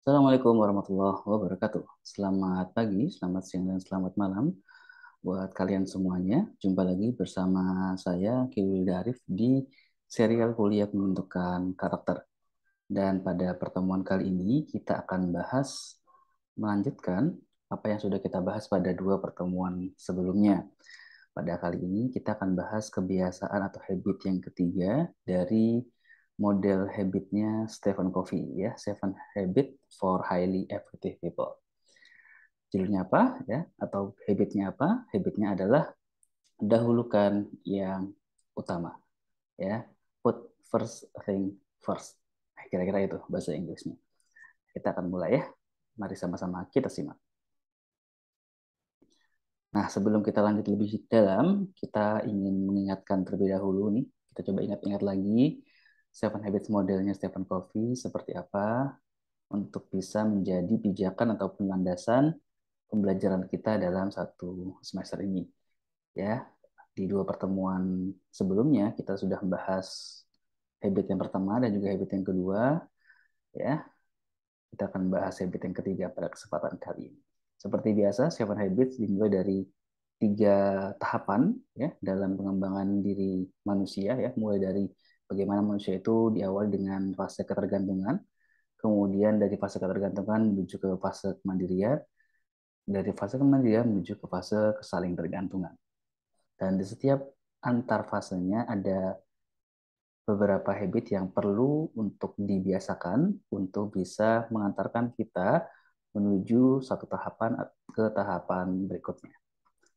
Assalamualaikum warahmatullahi wabarakatuh. Selamat pagi, selamat siang, dan selamat malam buat kalian semuanya. Jumpa lagi bersama saya, Kiwil Arif, di serial kuliah pembentukan karakter. Dan pada pertemuan kali ini, kita akan melanjutkan apa yang sudah kita bahas pada dua pertemuan sebelumnya. Pada kali ini, kita akan bahas kebiasaan atau habit yang ketiga dari model habitnya Stephen Covey, ya, Seven Habit for Highly Effective People. Judulnya apa, ya, atau habitnya apa? Habitnya adalah dahulukan yang utama, ya, put first thing first. Kira-kira itu bahasa Inggrisnya. Kita akan mulai, ya. Mari sama-sama kita simak. Nah, sebelum kita lanjut lebih dalam, kita ingin mengingatkan terlebih dahulu nih. Kita coba ingat-ingat lagi Seven Habits modelnya Stephen Covey seperti apa untuk bisa menjadi pijakan ataupun landasan pembelajaran kita dalam satu semester ini. Ya, di dua pertemuan sebelumnya kita sudah membahas habit yang pertama dan juga habit yang kedua. Ya, kita akan bahas habit yang ketiga pada kesempatan kali ini. Seperti biasa, Seven Habits dimulai dari tiga tahapan ya dalam pengembangan diri manusia ya, mulai dari bagaimana manusia itu diawali dengan fase ketergantungan, kemudian dari fase ketergantungan menuju ke fase kemandirian, dari fase kemandirian menuju ke fase kesaling tergantungan. Dan di setiap antar fasenya ada beberapa habit yang perlu untuk dibiasakan untuk bisa mengantarkan kita menuju satu tahapan ke tahapan berikutnya.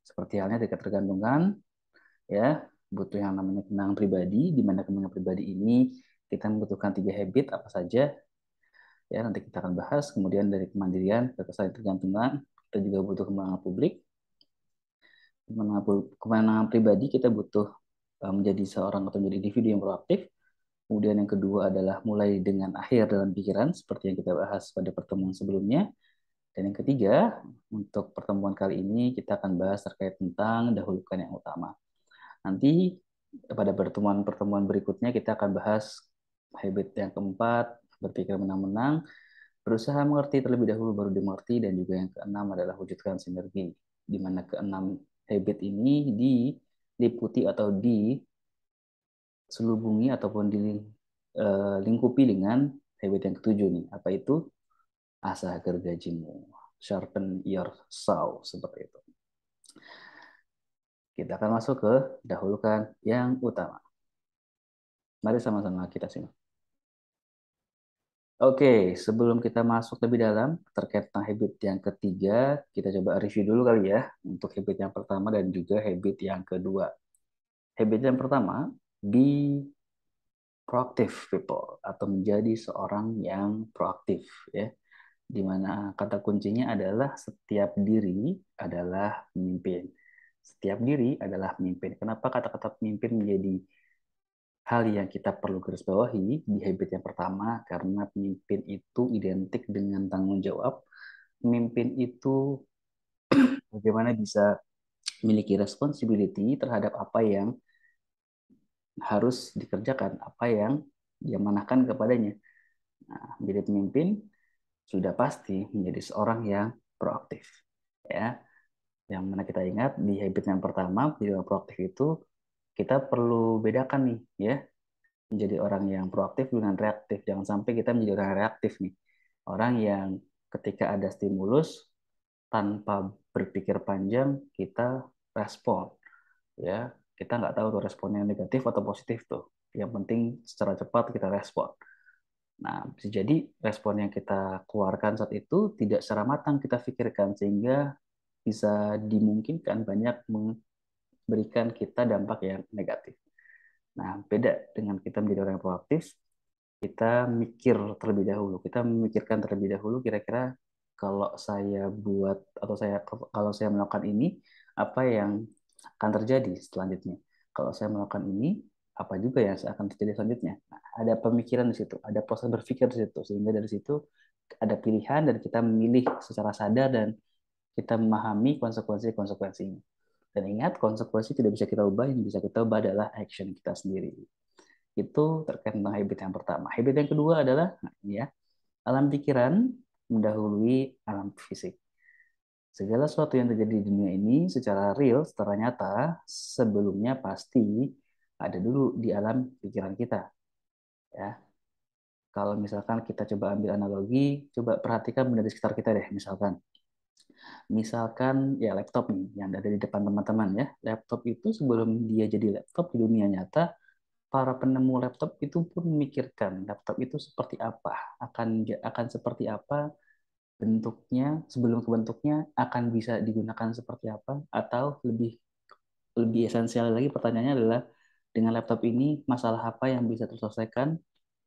Seperti halnya dari ketergantungan, ya, butuh yang namanya kemenangan pribadi, di mana kemenangan pribadi ini kita membutuhkan tiga habit apa saja, ya, nanti kita akan bahas. Kemudian dari kemandirian ke ketergantungan, kita juga butuh kemenangan publik. Kemenangan pribadi kita butuh menjadi seorang atau menjadi individu yang proaktif. Kemudian yang kedua adalah mulai dengan akhir dalam pikiran, seperti yang kita bahas pada pertemuan sebelumnya. Dan yang ketiga, untuk pertemuan kali ini kita akan bahas terkait tentang dahulukan yang utama. Nanti pada pertemuan-pertemuan berikutnya kita akan bahas habit yang keempat, berpikir menang-menang, berusaha mengerti terlebih dahulu baru dimengerti, dan juga yang keenam adalah wujudkan sinergi, di mana keenam habit ini diliputi atau diselubungi ataupun dilingkupi dengan habit yang ketujuh nih. Apa itu? Asah gergajimu, sharpen your saw, seperti itu. Kita akan masuk ke dahulukan yang utama. Mari sama-sama kita simak. Oke, sebelum kita masuk lebih dalam terkait tentang habit yang ketiga, kita coba review dulu kali ya untuk habit yang pertama dan juga habit yang kedua. Habit yang pertama, be proactive people atau menjadi seorang yang proaktif ya. Di mana kata kuncinya adalah setiap diri adalah pemimpin. Setiap diri adalah pemimpin. Kenapa kata-kata pemimpin menjadi hal yang kita perlu garis bawahi di habit yang pertama? Karena pemimpin itu identik dengan tanggung jawab. Pemimpin itu bagaimana bisa memiliki responsibility terhadap apa yang harus dikerjakan, apa yang diamanahkan kepadanya. Nah, menjadi pemimpin sudah pasti menjadi seorang yang proaktif. Ya, yang mana kita ingat di habit yang pertama, menjadi orang proaktif itu kita perlu bedakan nih, ya, menjadi orang yang proaktif dengan reaktif. Jangan sampai kita menjadi orang reaktif nih. Orang yang ketika ada stimulus tanpa berpikir panjang kita respon, ya. Kita nggak tahu tuh responnya negatif atau positif tuh. Yang penting secara cepat kita respon. Nah, bisa jadi respon yang kita keluarkan saat itu tidak secara matang kita pikirkan sehingga bisa dimungkinkan banyak memberikan kita dampak yang negatif. Nah, beda dengan kita menjadi orang yang proaktif, kita mikir terlebih dahulu. Kita memikirkan terlebih dahulu kira-kira kalau saya buat atau kalau saya melakukan ini, apa yang akan terjadi selanjutnya? Kalau saya melakukan ini, apa juga yang akan terjadi selanjutnya? Nah, ada pemikiran di situ, ada proses berpikir di situ, sehingga dari situ ada pilihan dan kita memilih secara sadar dan kita memahami konsekuensi-konsekuensinya. Dan ingat, konsekuensi tidak bisa kita ubah, yang bisa kita ubah adalah action kita sendiri. Itu terkait dengan habit yang pertama. Habit yang kedua adalah, nah ini ya, alam pikiran mendahului alam fisik. Segala sesuatu yang terjadi di dunia ini secara real, secara nyata, sebelumnya pasti ada dulu di alam pikiran kita. Ya, kalau misalkan kita coba ambil analogi, coba perhatikan benda di sekitar kita deh. Misalkan ya laptop nih yang ada di depan teman-teman ya. Laptop itu sebelum dia jadi laptop di dunia nyata, para penemu laptop itu pun memikirkan laptop itu seperti apa, akan seperti apa bentuknya, sebelum ke bentuknya akan bisa digunakan seperti apa, atau lebih lebih esensial lagi pertanyaannya adalah dengan laptop ini masalah apa yang bisa terselesaikan.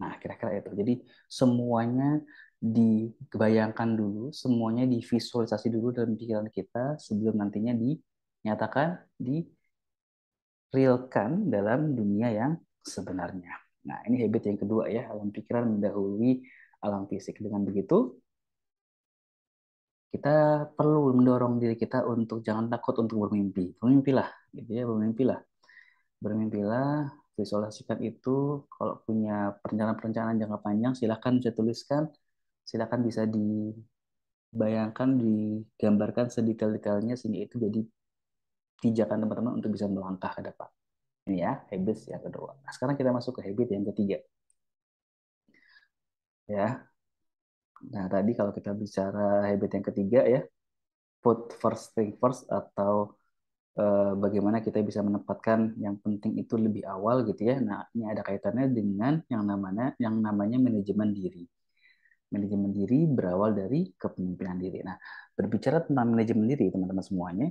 Nah, kira-kira itu. Jadi semuanya dibayangkan dulu, semuanya divisualisasi dulu dalam pikiran kita sebelum nantinya dinyatakan, direalkan dalam dunia yang sebenarnya. Nah, ini habit yang kedua ya, alam pikiran mendahului alam fisik. Dengan begitu, kita perlu mendorong diri kita untuk jangan takut untuk bermimpi. Bermimpilah, gitu ya, bermimpilah. Bermimpilah, visualisasikan itu. Kalau punya perencanaan-perencanaan jangka panjang, silahkan bisa tuliskan, silahkan bisa dibayangkan, digambarkan sedetail-detailnya sehingga itu jadi pijakan teman-teman untuk bisa melangkah ke depan. Ini ya, habits yang kedua. Nah, sekarang kita masuk ke habit yang ketiga. Ya, nah tadi kalau kita bicara habit yang ketiga ya, put first thing first atau bagaimana kita bisa menempatkan yang penting itu lebih awal gitu ya. Nah, ini ada kaitannya dengan yang namanya manajemen diri. Manajemen diri berawal dari kepemimpinan diri. Nah, berbicara tentang manajemen diri, teman-teman semuanya,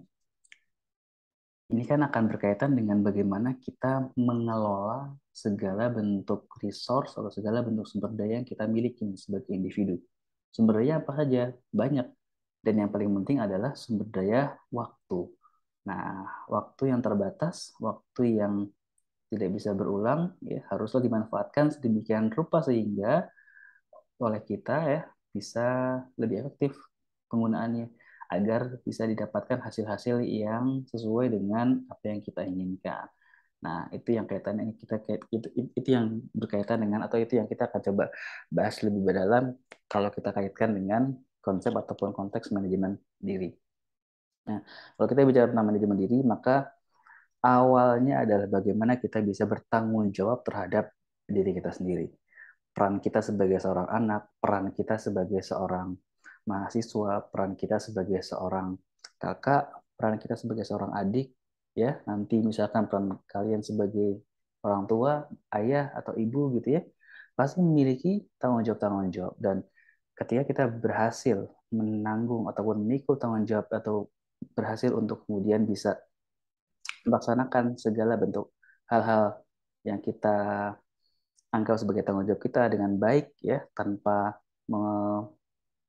ini kan akan berkaitan dengan bagaimana kita mengelola segala bentuk resource atau segala bentuk sumber daya yang kita miliki sebagai individu. Sumber daya apa saja? Banyak. Dan yang paling penting adalah sumber daya waktu. Nah, waktu yang terbatas, waktu yang tidak bisa berulang, ya haruslah dimanfaatkan sedemikian rupa sehingga oleh kita ya bisa lebih efektif penggunaannya agar bisa didapatkan hasil-hasil yang sesuai dengan apa yang kita inginkan. Nah, itu yang kaitannya itu yang berkaitan dengan atau itu yang kita akan coba bahas lebih mendalam kalau kita kaitkan dengan konsep ataupun konteks manajemen diri. Nah, kalau kita bicara tentang manajemen diri, maka awalnya adalah bagaimana kita bisa bertanggung jawab terhadap diri kita sendiri. Peran kita sebagai seorang anak, peran kita sebagai seorang mahasiswa, peran kita sebagai seorang kakak, peran kita sebagai seorang adik, ya nanti misalkan peran kalian sebagai orang tua, ayah atau ibu gitu ya, pasti memiliki tanggung jawab dan ketika kita berhasil menanggung ataupun memikul tanggung jawab atau berhasil untuk kemudian bisa melaksanakan segala bentuk hal-hal yang kita anggap sebagai tanggung jawab kita dengan baik ya tanpa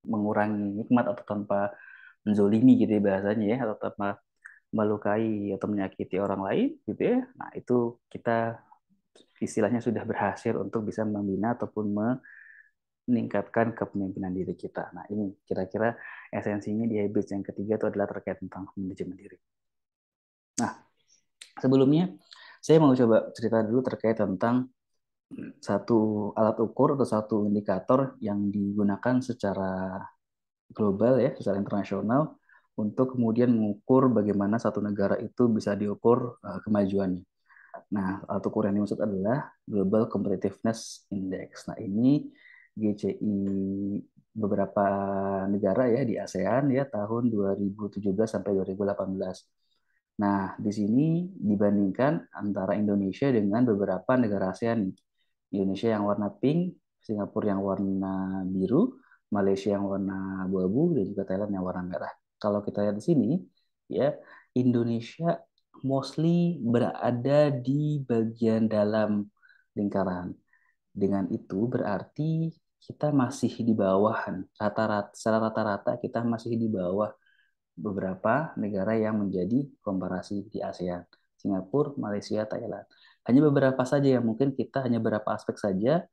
mengurangi nikmat atau tanpa menzolimi gitu ya bahasanya ya atau tanpa melukai atau menyakiti orang lain gitu ya. Nah, itu kita istilahnya sudah berhasil untuk bisa membina ataupun meningkatkan kepemimpinan diri kita. Nah, ini kira-kira esensinya di habits yang ketiga itu adalah terkait tentang manajemen diri. Nah, sebelumnya saya mau coba cerita dulu terkait tentang satu alat ukur atau satu indikator yang digunakan secara global ya, secara internasional untuk kemudian mengukur bagaimana satu negara itu bisa diukur kemajuannya. Nah, alat ukur yang dimaksud adalah Global Competitiveness Index. Nah, ini GCI beberapa negara ya di ASEAN ya tahun 2017 sampai 2018. Nah, di sini dibandingkan antara Indonesia dengan beberapa negara ASEAN. Indonesia yang warna pink, Singapura yang warna biru, Malaysia yang warna abu-abu, dan juga Thailand yang warna merah. Kalau kita lihat di sini, ya Indonesia mostly berada di bagian dalam lingkaran. Dengan itu berarti kita masih di bawah rata-rata, secara rata-rata kita masih di bawah beberapa negara yang menjadi komparasi di ASEAN. Singapura, Malaysia, Thailand. Hanya beberapa saja yang mungkin kita hanya beberapa aspek saja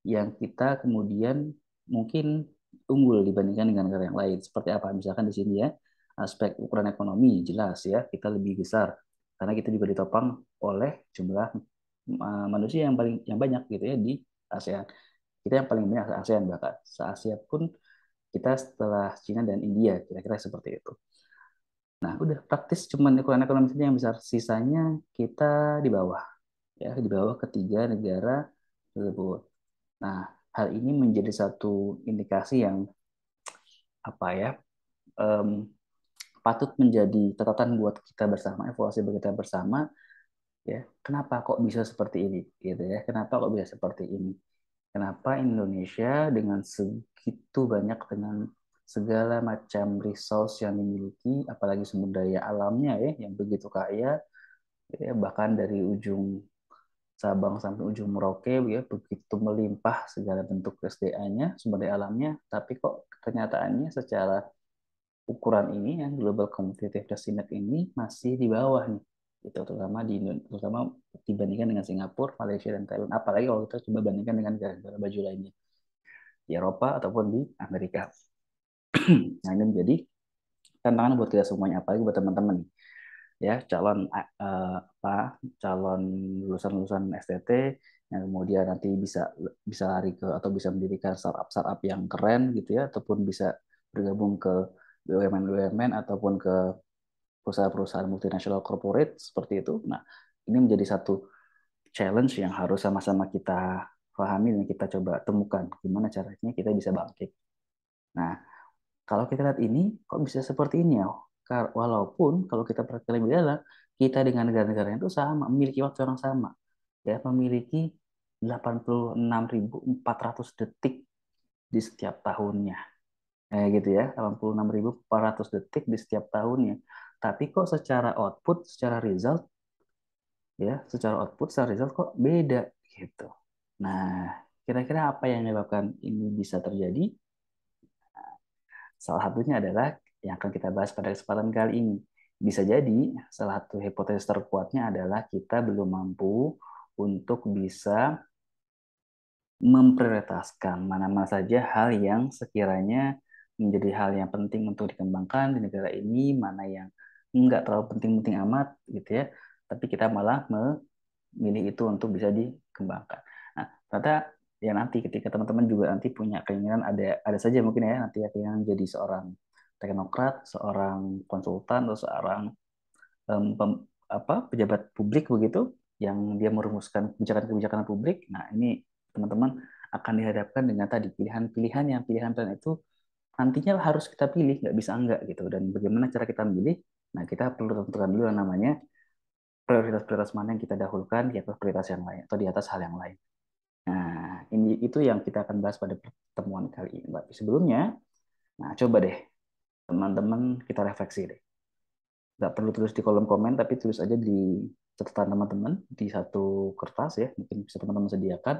yang kita kemudian mungkin unggul dibandingkan dengan negara yang lain. Seperti apa? Misalkan di sini ya, aspek ukuran ekonomi jelas ya, kita lebih besar karena kita juga ditopang oleh jumlah manusia yang banyak gitu ya di ASEAN. Kita yang paling banyak ASEAN bahkan se-Asia pun kita setelah Cina dan India, kira-kira seperti itu. Nah, udah praktis cuman ukuran ekonomi saja yang besar, sisanya kita di bawah, ya, di bawah ketiga negara tersebut. Nah, hal ini menjadi satu indikasi yang apa ya, em, patut menjadi catatan buat kita bersama, evaluasi buat kita bersama, ya. Kenapa kok bisa seperti ini, gitu ya? Kenapa kok bisa seperti ini? Kenapa Indonesia dengan segitu banyak, dengan segala macam resource yang dimiliki, apalagi sumber daya alamnya ya, yang begitu kaya, ya, bahkan dari ujung Sabang sampai ujung Merauke, ya, begitu melimpah segala bentuk SDA-nya, sumber daya alamnya, tapi kok kenyataannya secara ukuran ini, yang Global Competitiveness Index ini masih di bawah nih, itu terutama terutama dibandingkan dengan Singapura, Malaysia, dan Thailand. Apalagi kalau kita coba bandingkan dengan negara baju lainnya di Eropa ataupun di Amerika. Nah, ini menjadi tantangan buat kita semuanya, apalagi buat teman-teman nih, ya, calon lulusan-lulusan STT yang kemudian nanti bisa bisa lari ke atau bisa mendirikan startup yang keren gitu ya, ataupun bisa bergabung ke BUMN ataupun ke perusahaan-perusahaan multinasional corporate seperti itu. Nah, ini menjadi satu challenge yang harus sama-sama kita pahami dan kita coba temukan gimana caranya kita bisa bangkit. Nah, kalau kita lihat ini, kok bisa seperti ini ya? Walaupun kalau kita perhatikan lebih dalam, kita dengan negara-negara itu sama, memiliki waktu yang sama, ya, memiliki 86.400 detik di setiap tahunnya. Gitu ya, 86.400 detik di setiap tahunnya. Tapi kok secara output, secara result, ya, secara result kok beda gitu. Nah, kira-kira apa yang menyebabkan ini bisa terjadi? Salah satunya adalah yang akan kita bahas pada kesempatan kali ini. Bisa jadi salah satu hipotesis terkuatnya adalah kita belum mampu untuk bisa memprioritaskan mana-mana saja hal yang sekiranya menjadi hal yang penting untuk dikembangkan di negara ini, mana yang enggak terlalu penting-penting amat gitu ya. Tapi kita malah memilih itu untuk bisa dikembangkan. Nah, ternyata ya nanti ketika teman-teman juga nanti punya keinginan, ada saja mungkin ya nanti ya yang jadi seorang teknokrat, seorang konsultan, atau seorang pejabat publik begitu yang dia merumuskan kebijakan-kebijakan publik. Nah, ini teman-teman akan dihadapkan dengan tadi pilihan-pilihan, yang pilihan-pilihan itu nantinya harus kita pilih, nggak bisa enggak gitu. Dan bagaimana cara kita memilih? Nah, kita perlu tentukan dulu yang namanya prioritas-prioritas mana yang kita dahulukan di atas prioritas yang lain atau di atas hal yang lain. Nah, ini itu yang kita akan bahas pada pertemuan kali ini, Mbak. Sebelumnya, nah, coba deh teman-teman kita refleksi deh. Nggak perlu tulis di kolom komen, tapi tulis aja di catatan teman-teman di satu kertas ya, mungkin bisa teman-teman sediakan.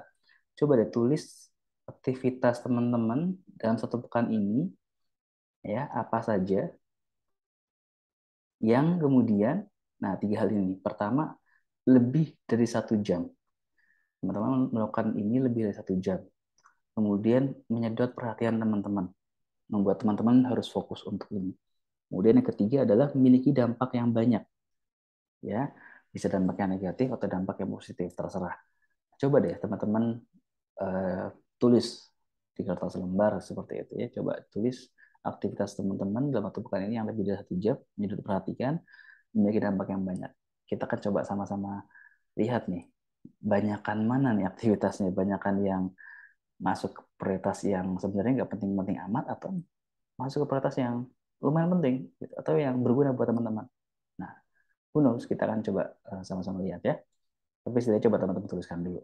Coba deh tulis aktivitas teman-teman dalam satu pekan ini, ya, apa saja yang kemudian, nah, tiga hal ini. Pertama, lebih dari 1 jam. Teman-teman melakukan ini lebih dari 1 jam. Kemudian menyedot perhatian teman-teman, membuat teman-teman harus fokus untuk ini. Kemudian yang ketiga adalah memiliki dampak yang banyak, ya, bisa dampak yang negatif atau dampak yang positif, terserah. Coba deh teman-teman uh, tulis di kertas lembar seperti itu ya. Coba tulis aktivitas teman-teman dalam waktu pekan ini yang lebih dari 1 jam, menyedot perhatikan, memiliki dampak yang banyak. Kita akan coba sama-sama lihat nih, banyakan mana nih aktivitasnya, banyakan yang masuk ke prioritas yang sebenarnya nggak penting-penting amat, atau masuk ke prioritas yang lumayan penting gitu, atau yang berguna buat teman-teman. Nah, who knows, kita akan coba sama-sama lihat ya. Tapi setidaknya coba teman-teman tuliskan dulu.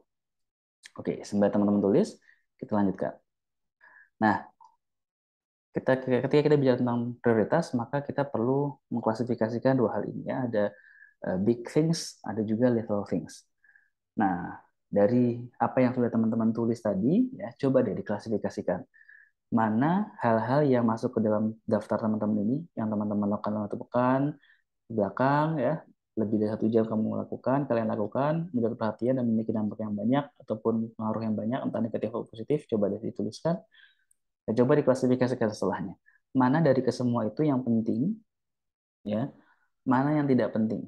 Oke, sembari teman-teman tulis, kita lanjutkan. Nah, ketika kita bicara tentang prioritas, maka kita perlu mengklasifikasikan dua hal ini ya. Ada big things, ada juga little things. Nah, dari apa yang sudah teman-teman tulis tadi, ya, coba deh diklasifikasikan. Mana hal-hal yang masuk ke dalam daftar teman-teman ini, yang teman-teman lakukan dalam satu pekan, belakang ya, lebih dari 1 jam kalian lakukan, mendapat perhatian dan memiliki dampak yang banyak, ataupun pengaruh yang banyak, entah negatif atau positif, coba deh dituliskan. Dan coba diklasifikasikan setelahnya. Mana dari kesemua itu yang penting, ya, mana yang tidak penting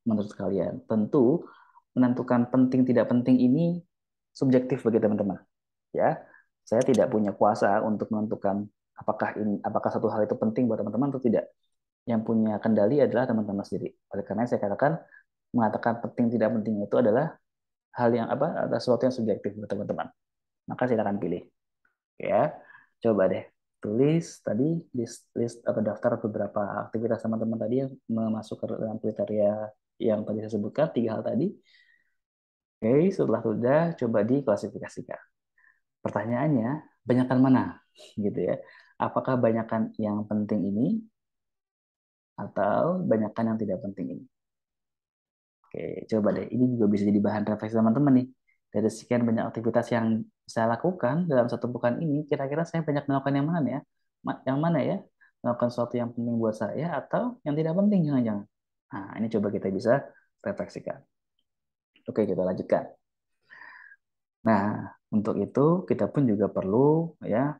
menurut kalian. Tentu menentukan penting tidak penting ini subjektif bagi teman-teman. Ya, saya tidak punya kuasa untuk menentukan apakah satu hal itu penting buat teman-teman atau tidak. Yang punya kendali adalah teman-teman sendiri. Oleh karena saya katakan mengatakan penting tidak penting itu adalah hal yang ada sesuatu yang subjektif buat teman-teman. Maka silakan pilih. Ya, coba deh tulis tadi list atau daftar beberapa aktivitas teman-teman tadi yang masuk ke dalam kriteria yang tadi saya sebutkan, 3 hal tadi. Oke, setelah sudah coba diklasifikasikan. Pertanyaannya, banyakkan mana? Gitu ya. Apakah banyakkan yang penting ini atau banyakkan yang tidak penting ini? Oke, coba deh. Ini juga bisa jadi bahan refleksi teman-teman nih. Dari sekian banyak aktivitas yang saya lakukan dalam satu pekan ini, kira-kira saya banyak melakukan yang mana ya? Yang mana ya? Melakukan sesuatu yang penting buat saya atau yang tidak penting jangan-jangan. Nah, ini coba kita bisa refleksikan. Oke, kita lanjutkan. Nah, untuk itu kita pun juga perlu ya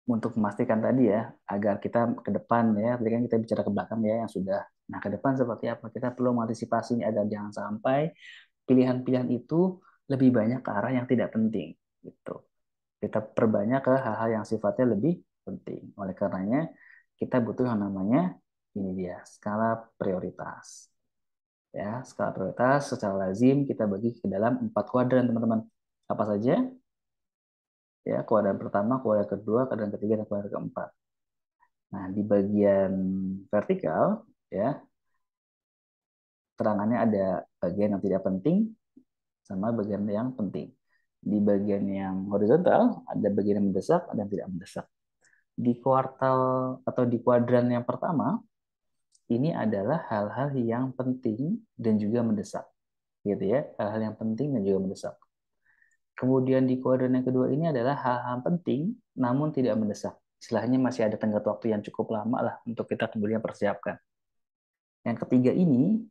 untuk memastikan tadi ya agar kita ke depan ya, tadi kan kita bicara ke belakang ya yang sudah. Nah, ke depan seperti apa? Kita perlu mengantisipasinya agar jangan sampai pilihan-pilihan itu lebih banyak ke arah yang tidak penting gitu. Kita perbanyak ke hal-hal yang sifatnya lebih penting. Oleh karenanya kita butuh yang namanya ini dia skala prioritas. Ya, skala prioritas secara lazim kita bagi ke dalam 4 kuadran teman-teman. Apa saja? Ya, kuadran pertama, kuadran kedua, kuadran ketiga, dan kuadran keempat. Nah, di bagian vertikal ya terangannya ada bagian yang tidak penting sama bagian yang penting. Di bagian yang horizontal ada bagian yang mendesak dan tidak mendesak. Di kuartal atau di kuadran yang pertama ini adalah hal-hal yang penting dan juga mendesak, gitu ya, hal-hal yang penting dan juga mendesak. Kemudian di kuadran yang kedua ini adalah hal-hal penting namun tidak mendesak. Istilahnya masih ada tenggat waktu yang cukup lama lah untuk kita kemudian persiapkan. Yang ketiga ini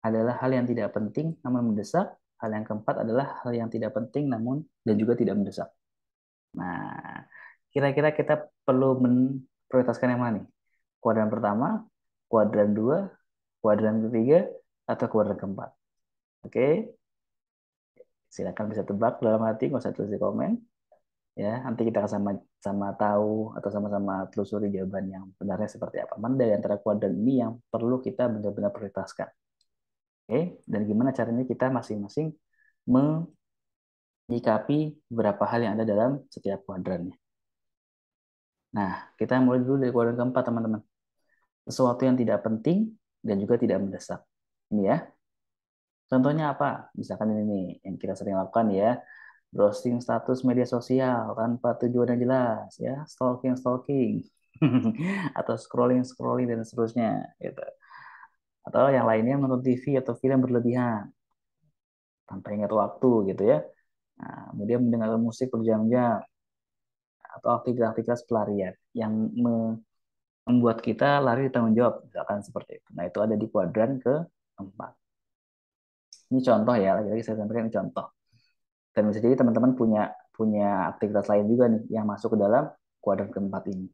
adalah hal yang tidak penting namun mendesak. Hal yang keempat adalah hal yang tidak penting namun dan juga tidak mendesak. Nah, kira-kira kita perlu memprioritaskan yang mana nih? Kuadran pertama, kuadran dua, kuadran ketiga, atau kuadran keempat? Oke, silakan bisa tebak dalam hati, nggak usah tulis di komen. Ya, nanti kita akan sama-sama tahu atau sama-sama telusuri jawaban yang benarnya seperti apa. Mana dari antara kuadran ini yang perlu kita benar-benar prioritaskan? Oke, dan gimana caranya kita masing-masing menyikapi beberapa hal yang ada dalam setiap kuadrannya. Nah, kita mulai dulu dari kuadran keempat, teman-teman. Sesuatu yang tidak penting dan juga tidak mendesak. Ini ya. Contohnya apa? Misalkan ini nih, yang kita sering lakukan ya. Browsing status media sosial tanpa tujuan yang jelas, ya. Stalking. Atau scrolling dan seterusnya. Gitu. Atau yang lainnya menonton TV atau film berlebihan tanpa ingat waktu gitu ya. Nah, kemudian mendengar musik berjam-jam atau aktivitas-aktivitas pelarian yang membuat kita lari di tanggung jawab, misalkan seperti itu. Nah, itu ada di kuadran keempat. Ini contoh ya, lagi-lagi saya sampaikan ini contoh. Dan bisa jadi teman-teman punya punya aktivitas lain juga nih yang masuk ke dalam kuadran keempat ini.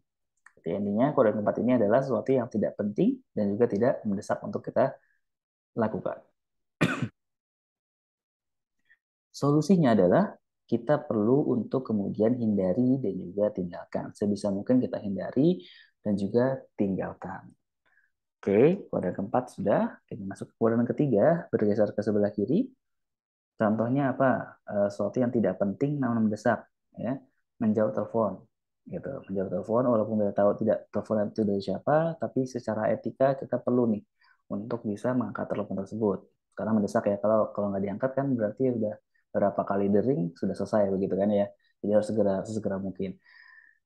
Jadi intinya kuadran keempat ini adalah sesuatu yang tidak penting dan juga tidak mendesak untuk kita lakukan. Solusinya adalah kita perlu untuk kemudian hindari dan juga tinggalkan. Sebisa mungkin kita hindari dan juga tinggalkan. Oke, kuadran keempat sudah. Kita masuk ke kuadran ketiga, bergeser ke sebelah kiri. Contohnya apa? Sesuatu yang tidak penting namun mendesak, ya. Menjawab telepon, gitu. Menjawab telepon walaupun kita tahu tidak telepon itu dari siapa, tapi secara etika kita perlu nih untuk bisa mengangkat telepon tersebut. Karena mendesak ya, kalau kalau nggak diangkat kan berarti udah berapa kali dering sudah selesai begitu kan ya. Jadi harus segera mungkin.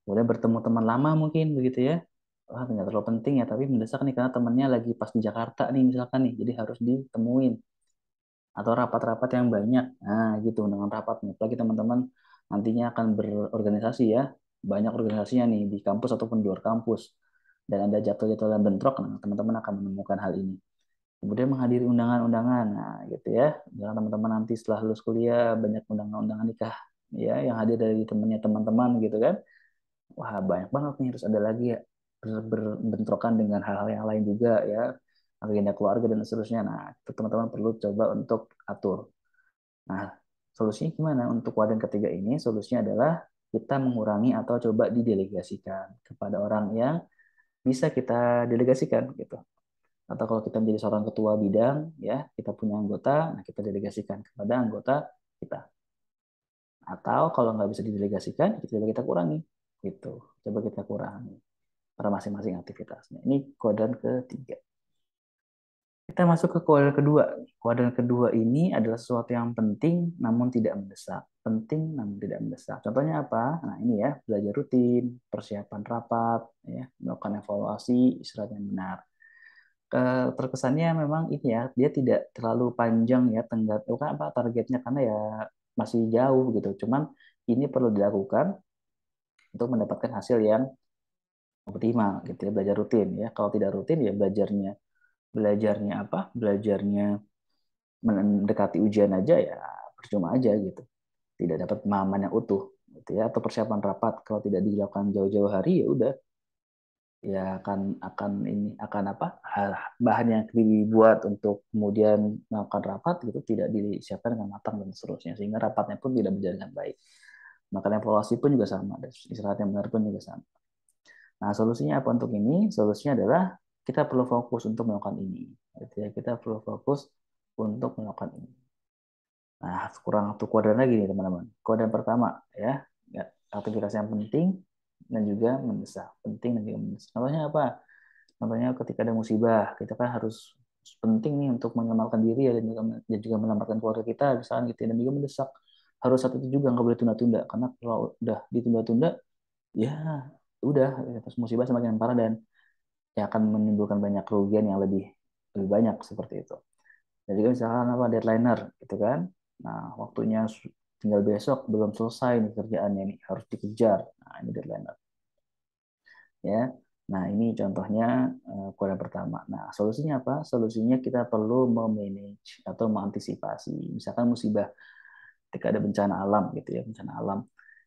Kemudian bertemu teman lama mungkin begitu ya. Wah, nggak terlalu penting ya, tapi mendesak nih karena temannya lagi pas di Jakarta nih misalkan nih, jadi harus ditemuin atau rapat-rapat yang banyak. Nah, gitu dengan rapat. Apalagi teman-teman nantinya akan berorganisasi ya. Banyak organisasinya nih di kampus ataupun di luar kampus. Dan ada jadwal-jadwal yang bentrok, nah, teman-teman akan menemukan hal ini. Kemudian menghadiri undangan-undangan. Nah, gitu ya. Jangan teman-teman nanti setelah lulus kuliah banyak undangan-undangan nikah ya yang hadir dari temannya teman-teman gitu kan. Wah, banyak banget nih harus ada lagi ya berbentrokan dengan hal-hal yang lain juga ya, agenda keluarga dan seterusnya. Nah, itu teman-teman perlu coba untuk atur. Nah, solusinya gimana? Untuk kuadran ketiga ini, solusinya adalah kita mengurangi atau coba didelegasikan kepada orang yang bisa kita delegasikan gitu. Atau kalau kita menjadi seorang ketua bidang, ya kita punya anggota, nah kita delegasikan kepada anggota kita. Atau kalau nggak bisa didelegasikan, coba kita kurangi gitu. Coba kita kurangi pada masing-masing aktivitasnya. Ini kuadran ketiga. Kita masuk ke kuadran kedua. Kuadran kedua ini adalah sesuatu yang penting namun tidak mendesak. Penting namun tidak mendesak. Contohnya apa? Nah ini ya, belajar rutin, persiapan rapat, ya, melakukan evaluasi, istirahat yang benar. Terkesannya memang ini ya, dia tidak terlalu panjang ya tenggat, bukan apa targetnya karena ya masih jauh gitu. Cuman ini perlu dilakukan untuk mendapatkan hasil yang optimal gitu ya, belajar rutin ya. Kalau tidak rutin ya belajarnya apa? Belajarnya mendekati ujian aja ya percuma aja gitu. Tidak dapat pemahaman yang utuh gitu ya. Atau persiapan rapat kalau tidak dilakukan jauh-jauh hari ya udah ya akan ini akan apa? Bahan yang dibuat untuk kemudian melakukan rapat gitu tidak disiapkan dengan matang dan seterusnya sehingga rapatnya pun tidak berjalan dengan baik. Maka evaluasi pun juga sama, dan istirahat yang benar pun juga sama. Nah, solusinya apa untuk ini? Solusinya adalah kita perlu fokus untuk melakukan ini. Gitu ya. Kita perlu fokus untuk melakukan ini. Nah, kurang satu kuadran lagi nih teman-teman. Kuadran pertama ya, aktivitas yang penting dan juga mendesak. Penting dan juga mendesak. Contohnya apa? Contohnya ketika ada musibah, kita kan harus penting nih untuk menyelamatkan diri ya, dan juga menyelamatkan keluarga kita, misalnya gitu ya, dan juga mendesak. Harus saat itu juga nggak boleh tunda-tunda, karena kalau udah ditunda-tunda, ya udah pas musibah semakin parah dan ya akan menimbulkan banyak kerugian yang lebih lebih banyak seperti itu. Dan juga misalkan apa deadlineer gitu kan. Nah, waktunya tinggal besok belum selesai nih kerjaannya nih harus dikejar. Nah, ini deadlineer ya. Nah, ini contohnya kuadran pertama. Nah, solusinya apa? Solusinya kita perlu memanage atau mengantisipasi. Misalkan musibah ketika ada bencana alam gitu ya, bencana alam.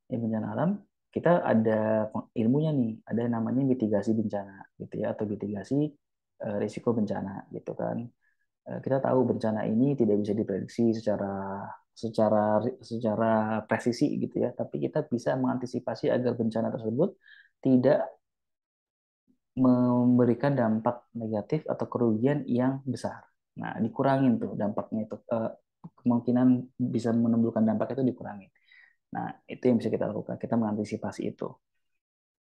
Bencana alam kita ada ilmunya nih, ada yang namanya mitigasi bencana gitu ya atau mitigasi risiko bencana gitu kan. Kita tahu bencana ini tidak bisa diprediksi secara secara presisi gitu ya, tapi kita bisa mengantisipasi agar bencana tersebut tidak memberikan dampak negatif atau kerugian yang besar. Nah, dikurangin tuh dampaknya itu kemungkinan bisa menimbulkan dampak itu dikurangin. Nah, itu yang bisa kita lakukan. Kita mengantisipasi itu.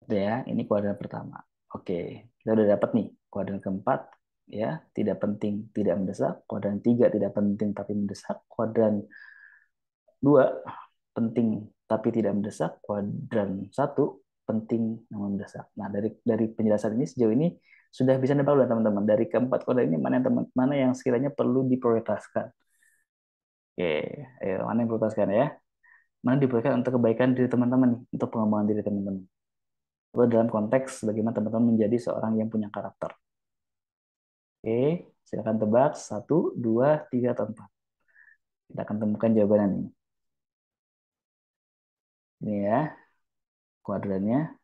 Udah ya, ini kuadran pertama. Oke, kita udah dapat nih kuadran keempat ya, tidak penting, tidak mendesak. Kuadran tiga tidak penting tapi mendesak. Kuadran dua penting tapi tidak mendesak. Kuadran satu penting namun mendesak. Nah, dari penjelasan ini sejauh ini sudah bisa nebak belum teman-teman dari keempat kuadran ini mana yang sekiranya perlu diprioritaskan. Oke, ayo mana yang prioritaskan ya? Mana diprioritaskan untuk kebaikan diri teman-teman nih, untuk pengembangan diri teman-teman. Itu dalam konteks bagaimana teman-teman menjadi seorang yang punya karakter. Oke, silakan tebak. Satu, dua, tiga, atau empat. Kita akan temukan jawabannya nih. Ini ya, kuadrannya.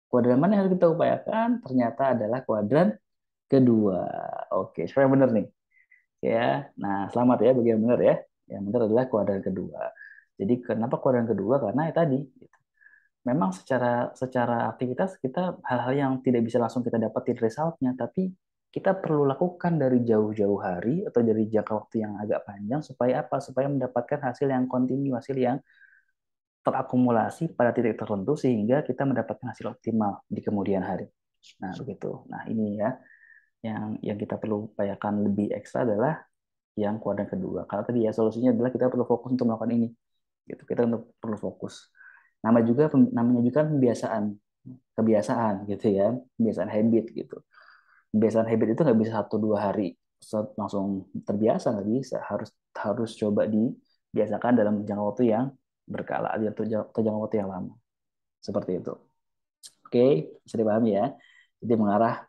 Kuadran mana yang harus kita upayakan? Ternyata adalah kuadran kedua. Oke, siapa yang benar nih? Ya, nah selamat ya bagi yang benar ya. Yang benar adalah kuadran kedua. Jadi kenapa kuadran kedua? Karena ya tadi, memang secara secara aktivitas kita hal-hal yang tidak bisa langsung kita dapatin resultnya, tapi kita perlu lakukan dari jauh-jauh hari atau dari jangka waktu yang agak panjang supaya apa? Supaya mendapatkan hasil yang kontinu, hasil yang terakumulasi pada titik tertentu sehingga kita mendapatkan hasil optimal di kemudian hari. Nah, begitu. Nah, ini ya yang kita perlu upayakan lebih ekstra adalah yang kuadran kedua. Karena tadi ya solusinya adalah kita perlu fokus untuk melakukan ini. Gitu. Kita perlu fokus. Namanya juga pembiasaan, kebiasaan gitu ya, kebiasaan habit gitu. Kebiasaan habit itu nggak bisa satu dua hari langsung terbiasa, nggak bisa. Harus harus coba dibiasakan dalam jangka waktu yang berkala atau jangka waktu yang lama. Seperti itu. Oke, bisa dipahami ya. Jadi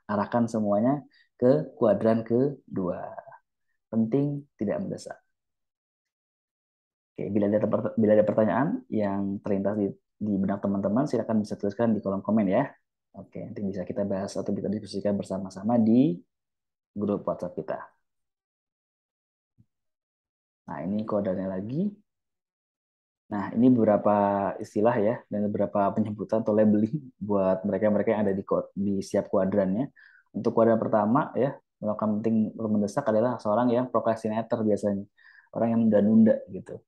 arahkan semuanya ke kuadran kedua. Penting, tidak mendesak. Oke, bila ada pertanyaan yang terlintas di benak teman-teman, silakan bisa tuliskan di kolom komen ya. Oke, nanti bisa kita bahas atau kita diskusikan bersama-sama di grup WhatsApp kita. Nah, ini kodenya lagi. Nah, ini beberapa istilah ya dan beberapa penyebutan atau labeling buat mereka-mereka yang ada di setiap kuadrannya. Untuk kuadran pertama ya, yang penting mendesak adalah seorang yang procrastinator biasanya, orang yang menunda-nunda gitu.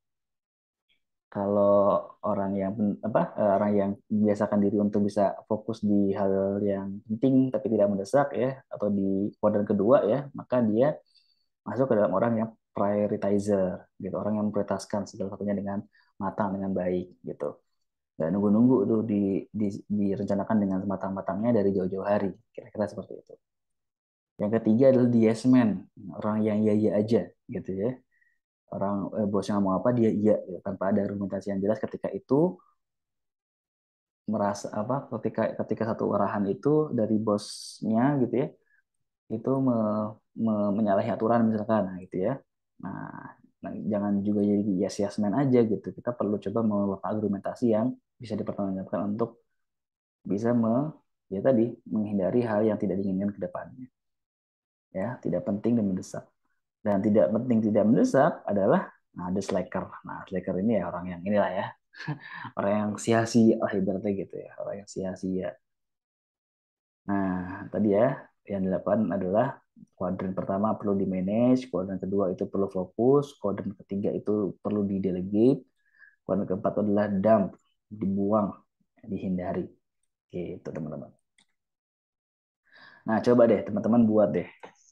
Kalau orang yang membiasakan diri untuk bisa fokus di hal yang penting tapi tidak mendesak ya, atau di kuadran kedua ya, maka dia masuk ke dalam orang yang prioritizer gitu, orang yang memprioritaskan segala satunya dengan matang dengan baik gitu. Nggak nunggu-nunggu tuh direncanakan dengan matang-matangnya dari jauh-jauh hari, kira-kira seperti itu. Yang ketiga adalah the yes man, orang yang iya-iya aja gitu ya. Orang bosnya ngomong apa dia iya gitu, tanpa ada argumentasi yang jelas. Ketika itu merasa apa, ketika satu arahan itu dari bosnya gitu ya, itu menyalahi aturan misalkan, nah gitu ya. Nah, jangan juga jadi yes yes man aja gitu. Kita perlu coba melakukan argumentasi yang bisa dipertanggungjawabkan untuk bisa ya tadi menghindari hal yang tidak diinginkan ke depannya. Ya, tidak penting dan mendesak. Dan tidak penting tidak mendesak adalah the slacker. Nah, slacker ini ya orang yang inilah ya, orang yang sia-sia lah ibaratnya gitu ya, orang yang sia-sia. Nah, tadi ya, yang delapan adalah kuadran pertama perlu di manage, kuadran kedua itu perlu fokus, kuadran ketiga itu perlu di delegate, kuadran keempat adalah dump, dibuang, dihindari. Gitu, teman-teman. Nah, coba deh teman-teman buat deh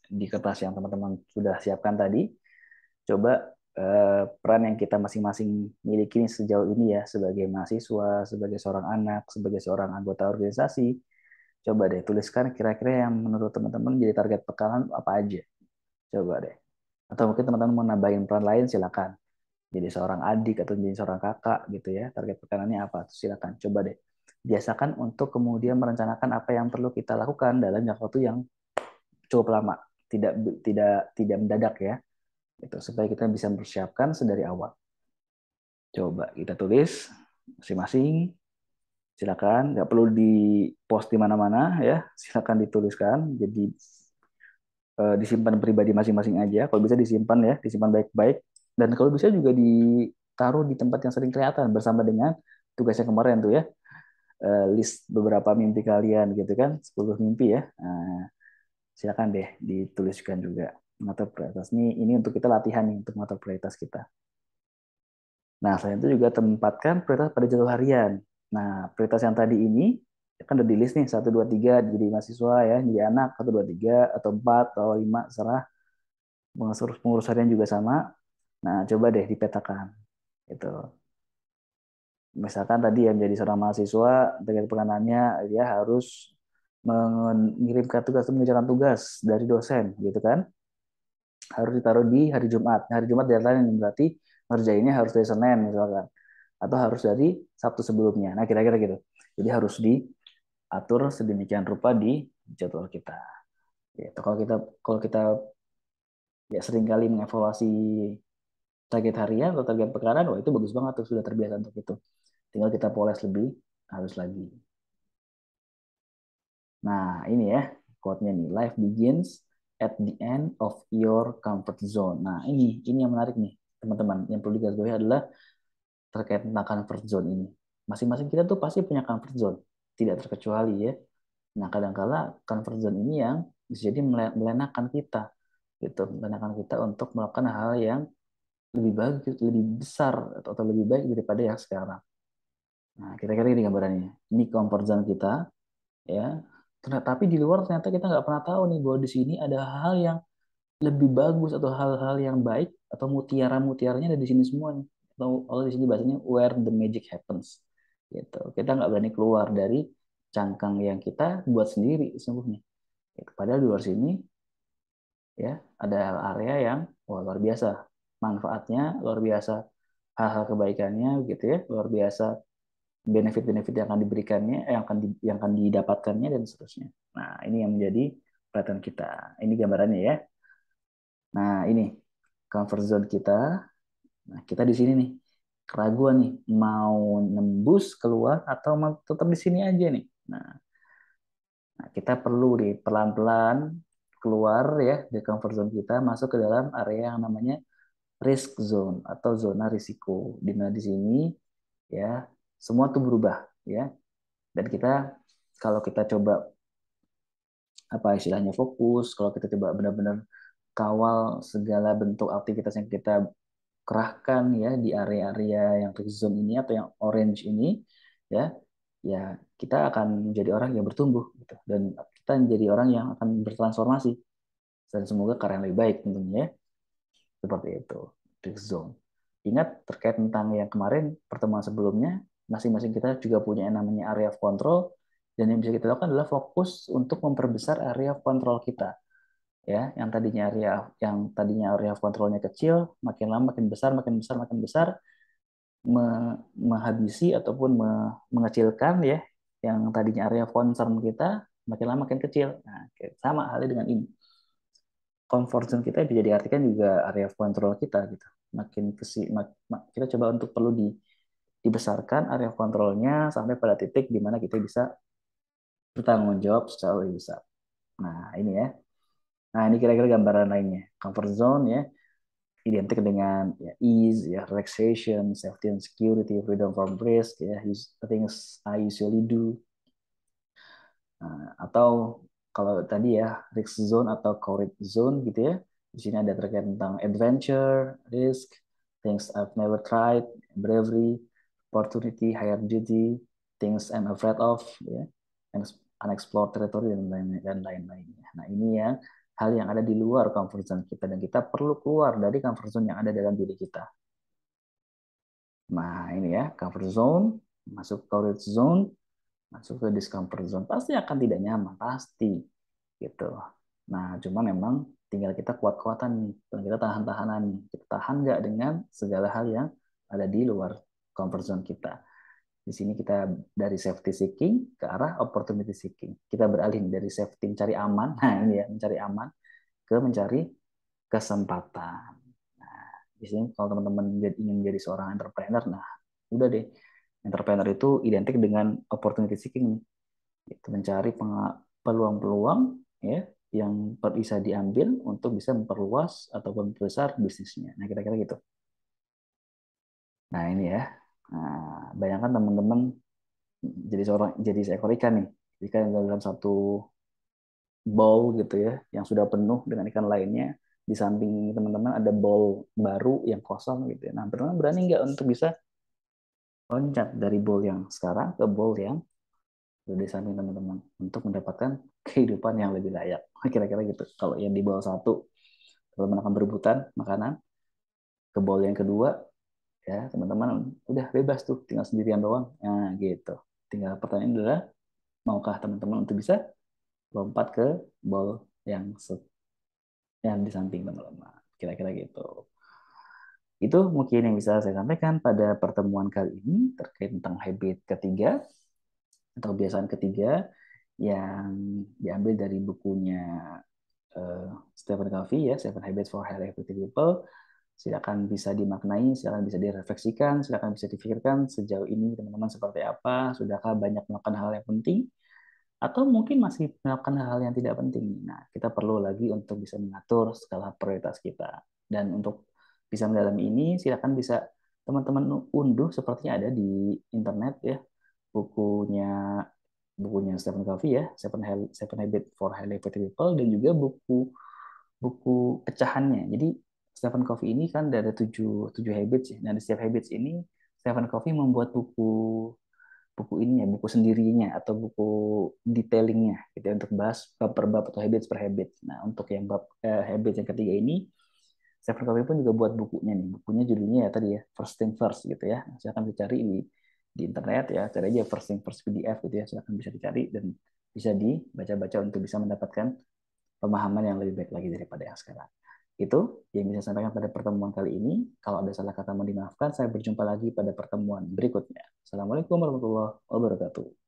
di kertas yang teman-teman sudah siapkan tadi, coba peran yang kita masing-masing miliki sejauh ini ya, sebagai mahasiswa, sebagai seorang anak, sebagai seorang anggota organisasi. Coba deh tuliskan kira-kira yang menurut teman-teman jadi target tekanan apa aja. Coba deh. Atau mungkin teman-teman mau nambahin peran lain, silakan. Jadi seorang adik atau jadi seorang kakak gitu ya. Target tekanannya apa? Silakan. Coba deh. Biasakan untuk kemudian merencanakan apa yang perlu kita lakukan dalam jangka waktu yang cukup lama. Tidak tidak tidak mendadak ya. Itu supaya kita bisa mempersiapkan sedari awal. Coba kita tulis masing-masing. Silakan, nggak perlu di post di mana-mana ya. Silakan dituliskan. Jadi disimpan pribadi masing-masing aja. Kalau bisa disimpan ya, disimpan baik-baik. Dan kalau bisa juga ditaruh di tempat yang sering kelihatan bersama dengan tugasnya kemarin tuh ya. List beberapa mimpi kalian gitu kan, 10 mimpi ya. Nah, silakan deh dituliskan juga. Mengatur prioritas ini untuk kita latihan nih untuk mengatur prioritas kita. Nah, selain itu juga tempatkan prioritas pada jadwal harian. Nah, prioritas yang tadi ini kan udah di list nih, satu 2 3 jadi mahasiswa ya, jadi anak, satu 2 3 atau 4 atau 5 serah. Pengurus harian juga sama. Nah, coba deh dipetakan. Itu. Misalkan tadi yang jadi seorang mahasiswa, dengan penganannya dia harus mengirimkan tugas atau mengerjakan tugas dari dosen, gitu kan? Harus ditaruh di hari Jumat. Nah, hari Jumat deadline berarti ngerjainnya harus dari Senin misalkan, atau harus dari Sabtu sebelumnya. Nah, kira-kira gitu. Jadi harus diatur sedemikian rupa di jadwal kita. Gitu. Kalau kita ya seringkali mengevaluasi target harian atau target pekanan, wah itu bagus banget tuh, sudah terbiasa untuk itu. Tinggal kita poles lebih halus lagi. Nah, ini ya quote-nya nih. Life begins at the end of your comfort zone. Nah, ini yang menarik nih, teman-teman. Yang perlu digarisbawahi adalah terkait tentang comfort zone ini. Masing-masing kita tuh pasti punya comfort zone, tidak terkecuali ya. Nah, kadang-kala comfort zone ini yang bisa jadi melenakan kita, gitu, melenakan kita untuk melakukan hal yang lebih bagus, lebih besar atau lebih baik daripada yang sekarang. Nah, kira-kira ini gambarannya. Ini comfort zone kita, ya. Tapi di luar ternyata kita nggak pernah tahu nih bahwa di sini ada hal yang lebih bagus atau hal-hal yang baik atau mutiara-mutiaranya ada di sini semua nih. Atau kalau di sini bahasanya where the magic happens. Gitu. Kita nggak berani keluar dari cangkang yang kita buat sendiri sesungguhnya. Gitu. Padahal di luar sini ya ada area yang wah, luar biasa manfaatnya, luar biasa hal-hal kebaikannya gitu ya, luar biasa benefit-benefit yang akan diberikannya, yang akan didapatkannya dan seterusnya. Nah, ini yang menjadi perhatian kita. Ini gambarannya ya. Nah, ini comfort zone kita. Nah, kita di sini nih. Keraguan nih, mau nembus keluar atau mau tetap di sini aja nih. Nah, kita perlu nih pelan-pelan keluar ya dari comfort zone kita, masuk ke dalam area yang namanya risk zone atau zona risiko. Di mana di sini ya semua tuh berubah ya. Dan kita kalau kita coba apa istilahnya fokus, kalau kita coba benar-benar kawal segala bentuk aktivitas yang kita kerahkan ya di area-area yang risk zone ini atau yang orange ini ya ya kita akan menjadi orang yang bertumbuh gitu dan kita menjadi orang yang akan bertransformasi dan semoga karya yang lebih baik tentunya ya. Seperti itu risk zone. Ingat terkait tentang yang kemarin pertemuan sebelumnya masing-masing kita juga punya yang namanya area of control dan yang bisa kita lakukan adalah fokus untuk memperbesar area of control kita ya yang tadinya area of controlnya kecil makin lama makin besar makin besar makin besar menghabisi ataupun mengecilkan ya yang tadinya area of concern kita makin lama makin kecil. Nah, sama halnya dengan ini. Comfort zone kita bisa diartikan juga area of control kita gitu. Makin kita coba untuk perlu dibesarkan area of controlnya sampai pada titik di mana kita bisa bertanggung jawab secara lebih besar. Nah, ini ya. Nah, ini kira-kira gambaran lainnya. Comfort zone ya identik dengan ya, ease, ya, relaxation, safety and security, freedom from risk, ya, things I usually do. Nah, atau kalau tadi ya risk zone atau courage zone gitu ya, di sini ada terkait tentang adventure, risk, things I've never tried, bravery, opportunity, higher duty, things I'm afraid of, ya, unexplored territory dan lain-lainnya. Nah ini ya hal yang ada di luar comfort zone kita dan kita perlu keluar dari comfort zone yang ada dalam diri kita. Nah, ini ya, comfort zone, masuk courage zone, masuk ke discomfort zone. Pasti akan tidak nyaman, pasti. Gitu. Nah, cuma memang tinggal kita kuat-kuatan nih, dan kita tahan-tahanan nih. Kita tahan nggak dengan segala hal yang ada di luar comfort zone kita. Di sini kita dari safety seeking ke arah opportunity seeking. Kita beralih dari safety mencari aman, nah ini ya, mencari aman, ke mencari kesempatan. Nah, di sini kalau teman-teman ingin menjadi seorang entrepreneur, nah udah deh, entrepreneur itu identik dengan opportunity seeking, itu mencari peluang-peluang ya yang bisa diambil untuk bisa memperluas atau membesar bisnisnya. Nah, kira-kira gitu. Nah, ini ya. Nah, bayangkan teman-teman jadi seekor ikan nih. Ikan yang dalam satu bowl gitu ya, yang sudah penuh dengan ikan lainnya. Di samping teman-teman ada bowl baru yang kosong gitu ya. Nah, teman-teman berani nggak untuk bisa loncat dari bowl yang sekarang ke bowl yang di samping teman-teman untuk mendapatkan kehidupan yang lebih layak. Kira-kira gitu. Kalau yang di bowl satu, teman-teman akan berebutan makanan. Ke bowl yang kedua, ya teman-teman udah bebas tuh, tinggal sendirian doang. Nah, gitu. Tinggal pertanyaan adalah, maukah teman-teman untuk bisa lompat ke bowl yang yang di samping teman-teman. Kira-kira gitu. Itu mungkin yang bisa saya sampaikan pada pertemuan kali ini terkait tentang habit ketiga atau kebiasaan ketiga yang diambil dari bukunya Stephen Covey ya, Seven Habits for Highly Effective People. Silakan bisa dimaknai, silakan bisa direfleksikan, silakan bisa dipikirkan sejauh ini teman-teman seperti apa, sudahkah banyak melakukan hal yang penting atau mungkin masih melakukan hal yang tidak penting. Nah, kita perlu lagi untuk bisa mengatur skala prioritas kita. Dan untuk bisa mendalami ini, silakan bisa teman-teman unduh sepertinya ada di internet ya, bukunya bukunya Stephen Covey ya, Seven Habits for Highly Effective People dan juga buku buku pecahannya. Jadi Stephen Covey ini kan ada tujuh habits ya. Dan di setiap habits ini Stephen Covey membuat buku buku ini ya, buku sendirinya atau buku detailingnya gitu ya, untuk bahas bab per bab atau habits per habit. Nah, untuk yang bab habits yang ketiga ini Stephen Covey pun juga buat bukunya nih. Bukunya judulnya ya tadi ya, First Thing First gitu ya. Nah, silakan dicari di internet ya, cari aja First Thing First PDF gitu ya. Silakan bisa dicari dan bisa dibaca-baca untuk bisa mendapatkan pemahaman yang lebih baik lagi daripada yang sekarang. Itu yang bisa saya sampaikan pada pertemuan kali ini. Kalau ada salah kata mohon dimaafkan. Saya berjumpa lagi pada pertemuan berikutnya. Assalamualaikum warahmatullahi wabarakatuh.